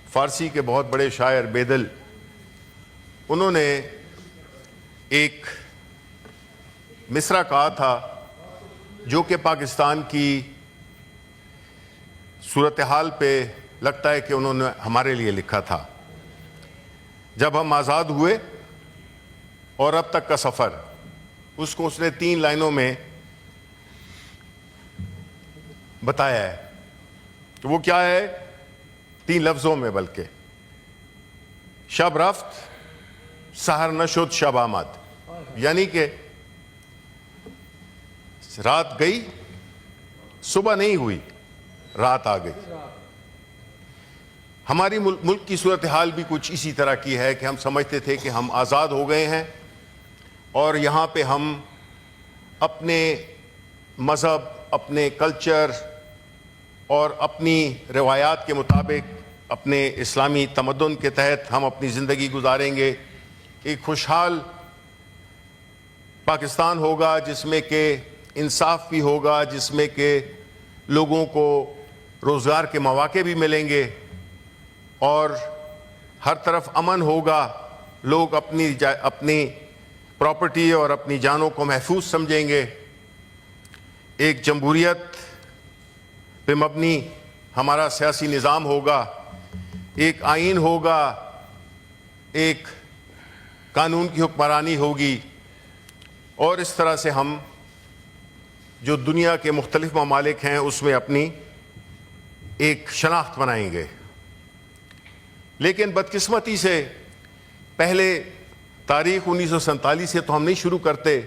फारसी के बहुत बड़े शायर बेदल, उन्होंने एक मिसरा कहा था जो कि पाकिस्तान की सूरत हाल पे लगता है कि उन्होंने हमारे लिए लिखा था। जब हम आज़ाद हुए और अब तक का सफ़र, उसको उसने 3 लाइनों में बताया है। तो वो क्या है? 3 लफ्ज़ों में बल्कि, शब रफ्त सहर नशुद शब आमद, यानी कि रात गई सुबह नहीं हुई, रात आ गई। हमारी मुल्क की सूरत हाल भी कुछ इसी तरह की है कि हम समझते थे कि हम आज़ाद हो गए हैं और यहाँ पे हम अपने मज़हब, अपने कल्चर और अपनी रवायात के मुताबिक, अपने इस्लामी तमद्दुन के तहत हम अपनी ज़िंदगी गुजारेंगे। एक खुशहाल पाकिस्तान होगा जिसमें कि इंसाफ भी होगा, जिसमें कि लोगों को रोज़गार के मौके भी मिलेंगे और हर तरफ अमन होगा। लोग अपनी प्रॉपर्टी और अपनी जानों को महफूज समझेंगे। एक जमहूरियत पे मबनी हमारा सियासी निज़ाम होगा, एक आइन होगा, एक कानून की हुक्मरानी होगी और इस तरह से हम जो दुनिया के मुख्तलिफ ममालिक हैं उसमें अपनी एक शनाख्त बनाएंगे। लेकिन बदकिस्मती से पहले तारीख़ 1947 से तो हम नहीं शुरू करते,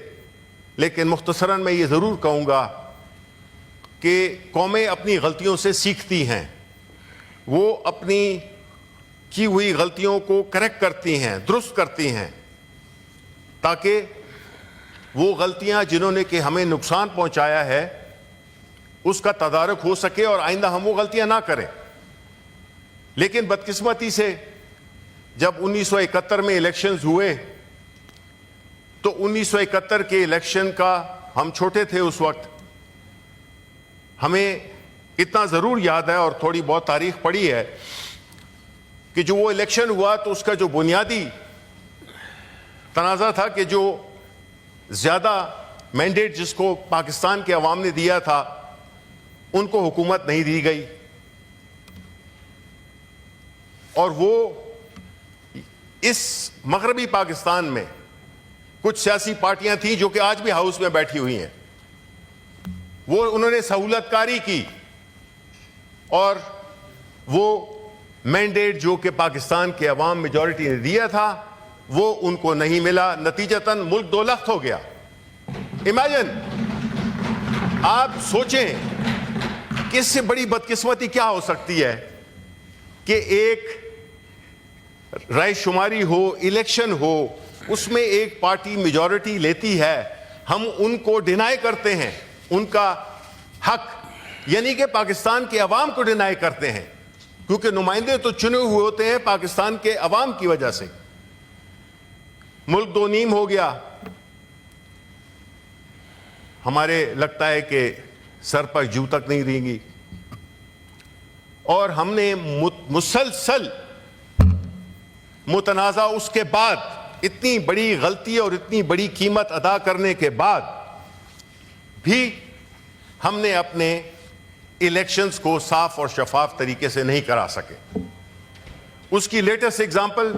लेकिन मुख्तसरन मैं ये ज़रूर कहूँगा कि कौमें अपनी गलतियों से सीखती हैं, वो अपनी की हुई गलतियों को करेक्ट करती हैं, दुरुस्त करती हैं, ताकि वो गलतियां जिन्होंने कि हमें नुकसान पहुंचाया है उसका तदारुक हो सके और आइंदा हम वो गलतियां ना करें। लेकिन बदकिस्मती से जब 1971 में इलेक्शंस हुए तो 1971 के इलेक्शन का, हम छोटे थे उस वक्त, हमें इतना ज़रूर याद है और थोड़ी बहुत तारीख पढ़ी है कि जो वो इलेक्शन हुआ तो उसका जो बुनियादी तनाज़ा था कि जो ज़्यादा मैंडेट जिसको पाकिस्तान के अवाम ने दिया था उनको हुकूमत नहीं दी गई और वो इस मगरबी पाकिस्तान में कुछ सियासी पार्टियां थीं जो कि आज भी हाउस में बैठी हुई हैं, वो उन्होंने सहूलतकारी की और वो मैंडेट जो कि पाकिस्तान के अवाम मेजॉरिटी ने दिया था वो उनको नहीं मिला। नतीजतन मुल्क 2 लख्त हो गया। इमेजिन, आप सोचें कि इससे बड़ी बदकिस्मती क्या हो सकती है कि एक रायशुमारी हो, इलेक्शन हो, उसमें एक पार्टी मेजॉरिटी लेती है, हम उनको डिनाई करते हैं उनका हक, यानी कि पाकिस्तान के अवाम को डिनाई करते हैं, क्योंकि नुमाइंदे तो चुने हुए होते हैं पाकिस्तान के अवाम की वजह से। मुल्क 2 नीम हो गया। हमारे लगता है कि सर पर जू तक नहीं रहेंगी और हमने मुसलसल मुतनाज़ा उसके बाद इतनी बड़ी गलती और इतनी बड़ी कीमत अदा करने के बाद भी हमने अपने इलेक्शंस को साफ और शफाफ तरीके से नहीं करा सके। उसकी लेटेस्ट एग्जांपल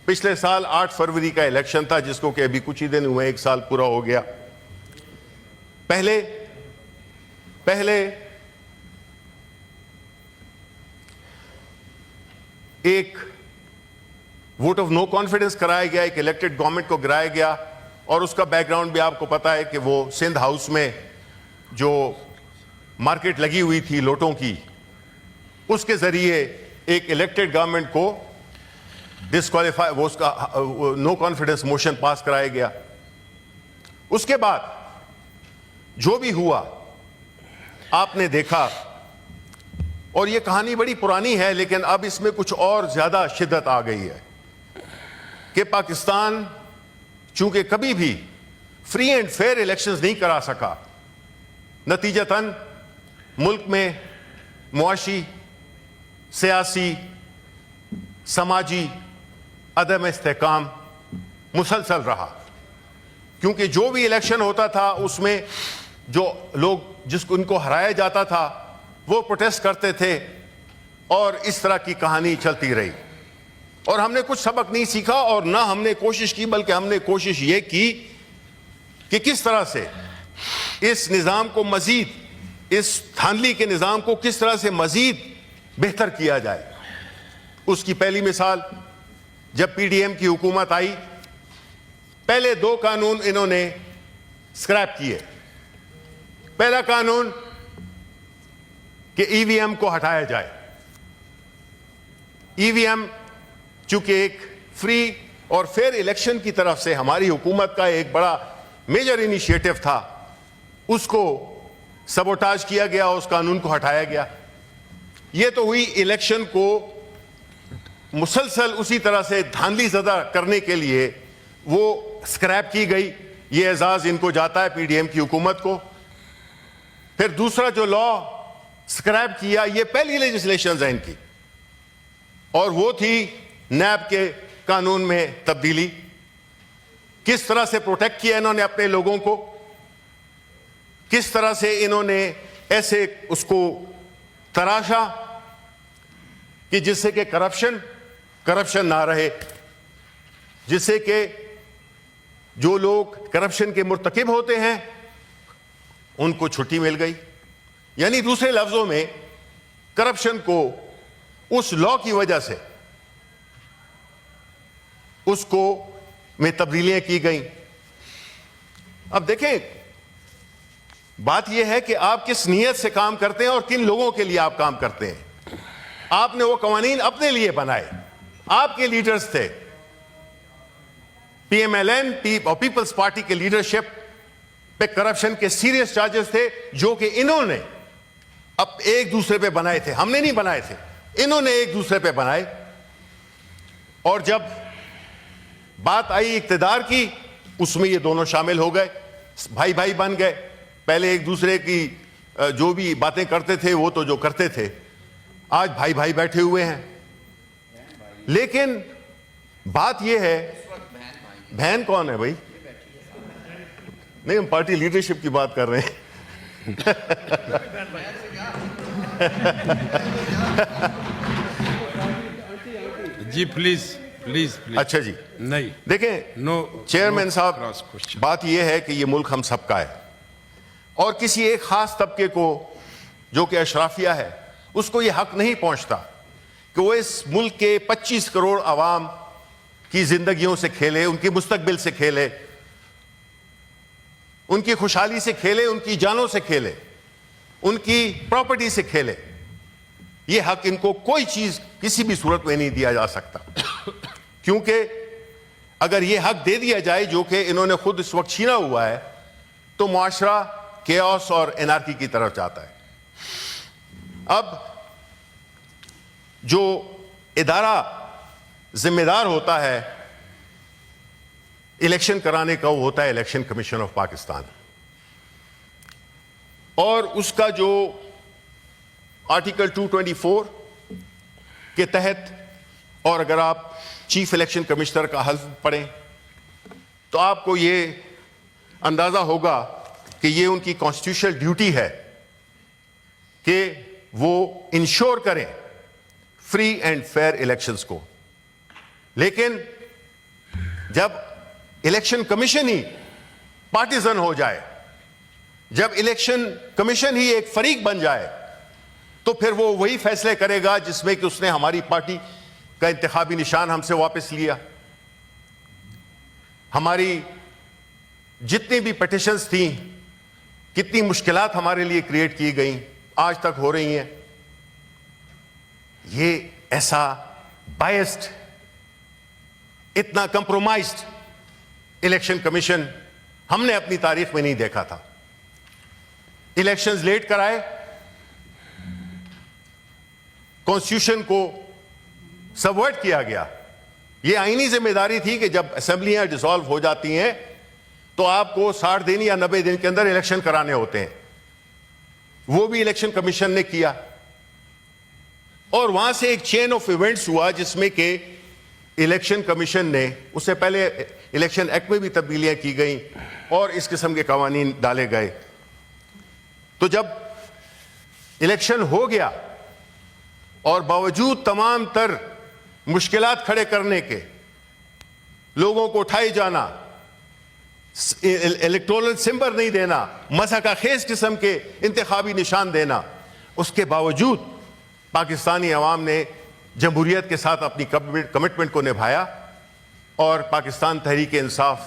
पिछले साल 8 फरवरी का इलेक्शन था, जिसको कि अभी कुछ ही दिन हुए, 1 साल पूरा हो गया। पहले एक वोट ऑफ नो कॉन्फिडेंस कराया गया, एक इलेक्टेड गवर्नमेंट को गिराया गया और उसका बैकग्राउंड भी आपको पता है कि वो सिंध हाउस में जो मार्केट लगी हुई थी लोटों की, उसके जरिए एक इलेक्टेड गवर्नमेंट को डिस्क्वालीफाई, वो उसका नो कॉन्फिडेंस मोशन पास कराया गया। उसके बाद जो भी हुआ आपने देखा, और ये कहानी बड़ी पुरानी है लेकिन अब इसमें कुछ और ज्यादा शिद्दत आ गई है कि पाकिस्तान चूंकि कभी भी फ्री एंड फेयर इलेक्शंस नहीं करा सका, नतीजतन मुल्क में मुआशी, सियासी समाजी अदम इस्तेहकाम मुसलसल रहा, क्योंकि जो भी इलेक्शन होता था उसमें जो लोग जिसको उनको हराया जाता था वो प्रोटेस्ट करते थे और इस तरह की कहानी चलती रही। और हमने कुछ सबक नहीं सीखा और ना हमने कोशिश की, बल्कि हमने कोशिश ये की कि किस तरह से इस निज़ाम को मजीद, इस धांधली के निज़ाम को किस तरह से मजीद बेहतर किया जाए। उसकी पहली मिसाल, जब पीडीएम की हुकूमत आई, पहले 2 कानून इन्होंने स्क्रैप किए। पहला कानून कि ईवीएम को हटाया जाए। ईवीएम चूंकि एक फ्री और फेयर इलेक्शन की तरफ से हमारी हुकूमत का एक बड़ा मेजर इनिशिएटिव था, उसको सबोटाज किया गया, उस कानून को हटाया गया। यह तो हुई इलेक्शन को मुसलसल उसी तरह से धांधली ज़दा करने के लिए वो स्क्रैप की गई। ये एजाज इनको जाता है पीडीएम की हुकूमत को। फिर दूसरा जो लॉ स्क्रैप किया, ये पहली लेजिस्लेशन है इनकी, और वो थी नैब के कानून में तब्दीली। किस तरह से प्रोटेक्ट किया इन्होंने अपने लोगों को, किस तरह से इन्होंने ऐसे उसको तराशा कि जिससे कि करप्शन ना रहे, जिससे कि जो लोग करप्शन के मुर्तकिब होते हैं उनको छुट्टी मिल गई। यानी दूसरे लफ्जों में करप्शन को उस लॉ की वजह से उसको में तब्दीलियां की गई। अब देखें, बात यह है कि आप किस नीयत से काम करते हैं और किन लोगों के लिए आप काम करते हैं। आपने वो कवानीन अपने लिए बनाए, आपके लीडर्स थे, पीएमएलएन और पीपल्स पार्टी के लीडरशिप पे करप्शन के सीरियस चार्जेस थे, जो कि इन्होंने अब एक दूसरे पे बनाए थे। हमने नहीं बनाए थे, इन्होंने एक दूसरे पे बनाए। और जब बात आई इक्तिदार की, उसमें ये दोनों शामिल हो गए, भाई भाई बन गए। पहले एक दूसरे की जो भी बातें करते थे वो तो जो करते थे, आज भाई भाई बैठे हुए हैं। लेकिन बात यह है, बहन कौन है भाई? नहीं, हम पार्टी लीडरशिप की बात कर रहे हैं। जी प्लीज प्लीज प्लीज। अच्छा जी, नहीं देखें नो चेयरमैन साहब, बात यह है कि यह मुल्क हम सबका है और किसी एक खास तबके को जो कि अशराफिया है उसको यह हक नहीं पहुंचता कि वो इस मुल्क के 25 करोड़ आवाम की जिंदगियों से खेले, उनके मुस्तकबिल से खेले, उनकी खुशहाली से खेले, उनकी जानों से खेले, उनकी प्रॉपर्टी से खेले। यह हक इनको कोई चीज किसी भी सूरत में नहीं दिया जा सकता, क्योंकि अगर यह हक दे दिया जाए जो कि इन्होंने खुद इस वक्त छीना हुआ है, तो मुआशरा केओस और एनार्की की तरफ जाता है। अब जो इदारा जिम्मेदार होता है इलेक्शन कराने का, वो होता है इलेक्शन कमीशन ऑफ पाकिस्तान, और उसका जो आर्टिकल 224 के तहत, और अगर आप चीफ इलेक्शन कमिश्नर का हल्फ पढ़ें तो आपको ये अंदाजा होगा कि ये उनकी कॉन्स्टिट्यूशनल ड्यूटी है कि वो इंश्योर करें फ्री एंड फेयर इलेक्शंस को। लेकिन जब इलेक्शन कमीशन ही पार्टिजन हो जाए, जब इलेक्शन कमीशन ही एक फरीक बन जाए, तो फिर वो वही फैसले करेगा जिसमें कि उसने हमारी पार्टी का इंतखाबी निशान हमसे वापस लिया। हमारी जितनी भी पिटिशंस थी, कितनी मुश्किलात हमारे लिए क्रिएट की गई, आज तक हो रही हैं। ये ऐसा बायस्ड, इतना कंप्रोमाइज्ड इलेक्शन कमीशन हमने अपनी तारीख में नहीं देखा था। इलेक्शंस लेट कराए, कॉन्स्टिट्यूशन को सबवर्ट किया गया। यह आईनी जिम्मेदारी थी कि जब असेंबलियां डिसॉल्व हो जाती हैं तो आपको 60 दिन या 90 दिन के अंदर इलेक्शन कराने होते हैं। वो भी इलेक्शन कमीशन ने किया, और वहां से एक चेन ऑफ इवेंट्स हुआ जिसमें कि इलेक्शन कमीशन ने, उससे पहले इलेक्शन एक्ट में भी तब्दीलियां की गई और इस किस्म के कवानीन डाले गए। तो जब इलेक्शन हो गया और बावजूद तमाम तर मुश्किलात खड़े करने के, लोगों को उठाए जाना, इलेक्टोरल सिंबल नहीं देना, मसका खेज किस्म के इंतखाबी निशान देना, उसके बावजूद पाकिस्तानी अवाम ने जमहूरियत के साथ अपनी कमिटमेंट को निभाया और पाकिस्तान तहरीक इंसाफ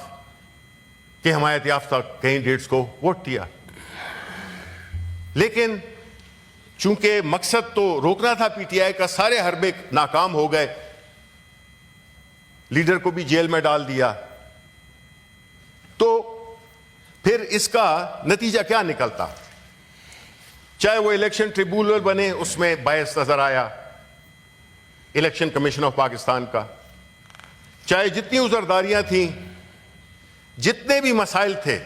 के हिमायत याफ्ता कैंडिडेट्स को वोट दिया। लेकिन चूंकि मकसद तो रोकना था पीटीआई का, सारे हरबे नाकाम हो गए, लीडर को भी जेल में डाल दिया। तो फिर इसका नतीजा क्या निकलता? चाहे वो इलेक्शन ट्रिब्यूनल बने, उसमें बायस नजर आया इलेक्शन कमीशन ऑफ पाकिस्तान का, चाहे जितनी उजरदारियां थी, जितने भी मसाइल थे,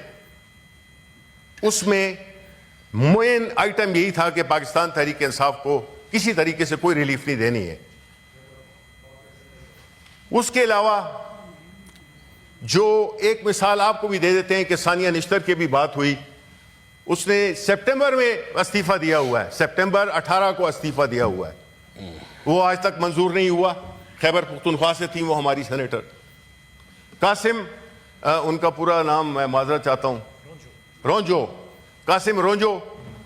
उसमें मेन आइटम यही था कि पाकिस्तान तहरीक इंसाफ को किसी तरीके से कोई रिलीफ नहीं देनी है। उसके अलावा जो एक मिसाल आपको भी दे देते हैं कि सानिया निश्तर की भी बात हुई, उसने सितंबर में इस्तीफा दिया हुआ है, सितंबर 18 को इस्तीफा दिया हुआ है, वो आज तक मंजूर नहीं हुआ। खैबर पख्तूनख्वा से थी वो हमारी सेनेटर कासिम, उनका पूरा नाम मैं माजरत चाहता हूं, रोंजो, कासिम रोंजो,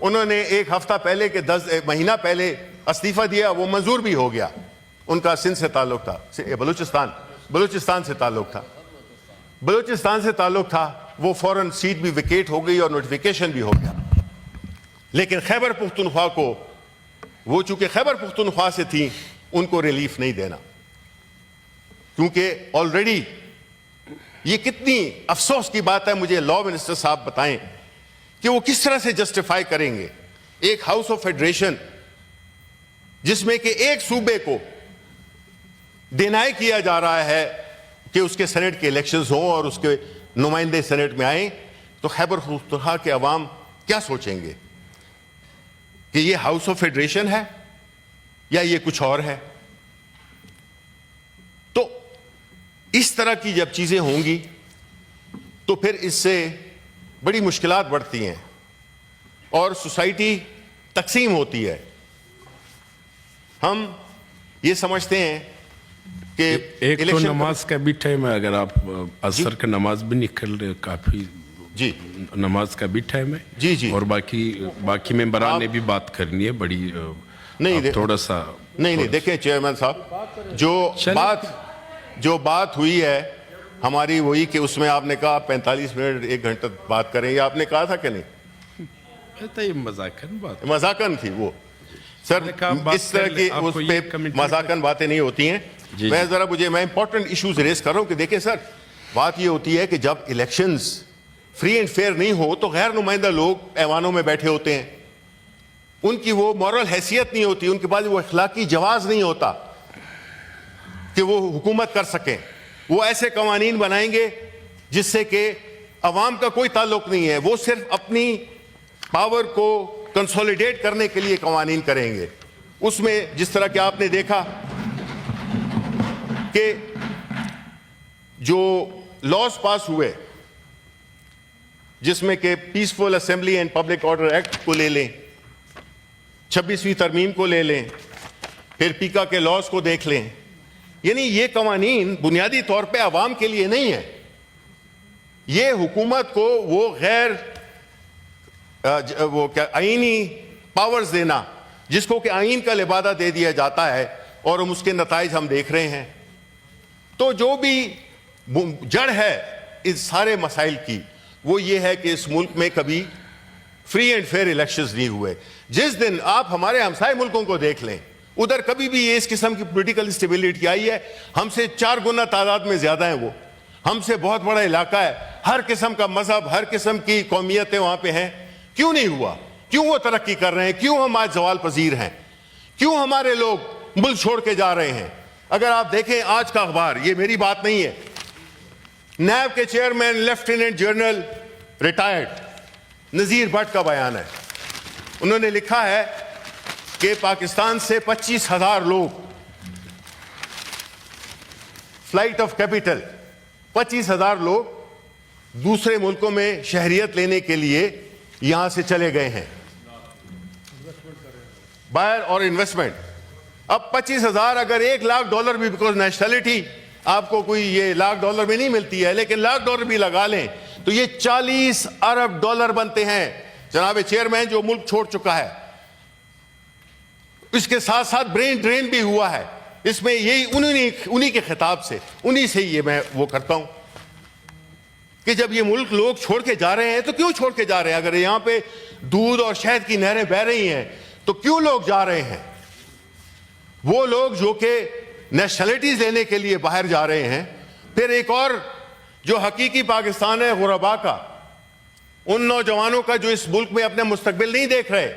उन्होंने एक हफ्ता पहले के 10 महीना पहले इस्तीफा दिया, वो मंजूर भी हो गया। उनका सिंध से ताल्लुक था, बलूचिस्तान से ताल्लुक था, बलूचिस्तान से ताल्लुक था, वो फौरन सीट भी विकेट हो गई और नोटिफिकेशन भी हो गया। लेकिन खैबर पख्तूनख्वा को, वो चूंकि खैबर पख्तूनख्वा से थी, उनको रिलीफ नहीं देना, क्योंकि ऑलरेडी ये कितनी अफसोस की बात है, मुझे लॉ मिनिस्टर साहब बताएं कि वो किस तरह से जस्टिफाई करेंगे एक हाउस ऑफ फेडरेशन जिसमें कि एक सूबे को डिनाई किया जा रहा है कि उसके सेनेट के इलेक्शंस हों और उसके नुमाइंदे सेनेट में आए। तो खैबर पख्तूनख्वा के अवाम क्या सोचेंगे कि ये हाउस ऑफ फेडरेशन है या ये कुछ और है? तो इस तरह की जब चीजें होंगी तो फिर इससे बड़ी मुश्किलात बढ़ती हैं और सोसाइटी तकसीम होती है। हम ये समझते हैं कि एक तो नमाज का भी टाइम है, अगर आप असर का नमाज भी निकल रहे, काफी जी नमाज का भी टाइम है जी जी, और बाकी मेंबरान ने भी बात करनी है बड़ी, नहीं थोड़ा सा नहीं देखें चेयरमैन साहब, जो बात हुई है हमारी वही कि उसमें आपने कहा 45 मिनट 1 घंटा बात करें, ये आपने कहा था कि नहीं? तो ये मजाकन थी वो सर, इस तरह की उस पे मजाकन बातें नहीं होती हैं। मैं इंपॉर्टेंट इश्यूज रेस कर रहा हूं कि देखें सर, बात ये होती है कि जब इलेक्शंस फ्री एंड फेयर नहीं हो तो गैर नुमाइंदा लोग ऐवानों में बैठे होते हैं, उनकी वो मॉरल हैसियत नहीं होती, उनके पास वो अखलाकी जवाज नहीं होता कि वो हुकूमत कर सकें। वो ऐसे कवानीन बनाएंगे जिससे कि अवाम का कोई ताल्लुक नहीं है, वो सिर्फ अपनी पावर को कंसोलिडेट करने के लिए कवानीन करेंगे। उसमें जिस तरह कि आपने देखा कि जो लॉज पास हुए जिसमें कि peaceful assembly and public order act को ले लें, 26वीं तरमीम को ले लें, फिर पीका के लॉज को देख लें, यानी ये कवानीन बुनियादी तौर पे अवाम के लिए नहीं है। ये हुकूमत को वो आईनी पावर्स देना जिसको कि आईन का लिबादा दे दिया जाता है और हम उसके नताइज हम देख रहे हैं। तो जो भी जड़ है इस सारे मसाइल की वो ये है कि इस मुल्क में कभी फ्री एंड फेयर इलेक्शंस नहीं हुए। जिस दिन आप हमारे हमसाए मुल्कों को देख लें, उधर कभी भी ये इस किस्म की पॉलिटिकल स्टेबिलिटी आई है, हमसे 4 गुना तादाद में ज्यादा है, वो हमसे बहुत बड़ा इलाका है, हर किस्म का मजहब, हर किस्म की कौमियतें वहां पे हैं। क्यों नहीं हुआ? क्यों वो तरक्की कर रहे हैं? क्यों हम आज जवाल पजीर हैं? क्यों हमारे लोग मुल्क छोड़ के जा रहे हैं? अगर आप देखें आज का अखबार, ये मेरी बात नहीं है, नैब के चेयरमैन लेफ्टिनेंट जनरल रिटायर्ड नजीर भट्ट का बयान है। उन्होंने लिखा है कि पाकिस्तान से 25,000 लोग, फ्लाइट ऑफ कैपिटल, 25,000 लोग दूसरे मुल्कों में शहरियत लेने के लिए यहां से चले गए हैं, बायर और इन्वेस्टमेंट। अब 25,000 अगर $1,00,000 भी, बिकॉज नेशनलिटी आपको कोई ये $1,00,000 में नहीं मिलती है, लेकिन $1,00,000 भी लगा लें तो ये $40 अरब बनते हैं जनाब चेयरमैन, जो मुल्क छोड़ चुका है। इसके साथ साथ ब्रेन ड्रेन भी हुआ है इसमें। यही उन्हीं के खिताब से, उन्हीं से ये मैं वो करता हूं कि जब ये मुल्क लोग छोड़ के जा रहे हैं तो क्यों छोड़ के जा रहे हैं? अगर यहां पे दूध और शहद की नहरें बह रही हैं तो क्यों लोग जा रहे हैं? वो लोग जो कि नेशनलिटीज लेने के लिए बाहर जा रहे हैं। फिर एक और जो हकीकी पाकिस्तान है गुरबा का, उन नौजवानों का जो इस मुल्क में अपने मुस्तकबिल नहीं देख रहे,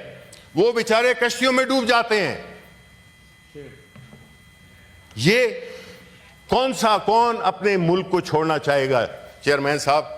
वो बेचारे कश्तियों में डूब जाते हैं। ये कौन अपने मुल्क को छोड़ना चाहेगा चेयरमैन साहब?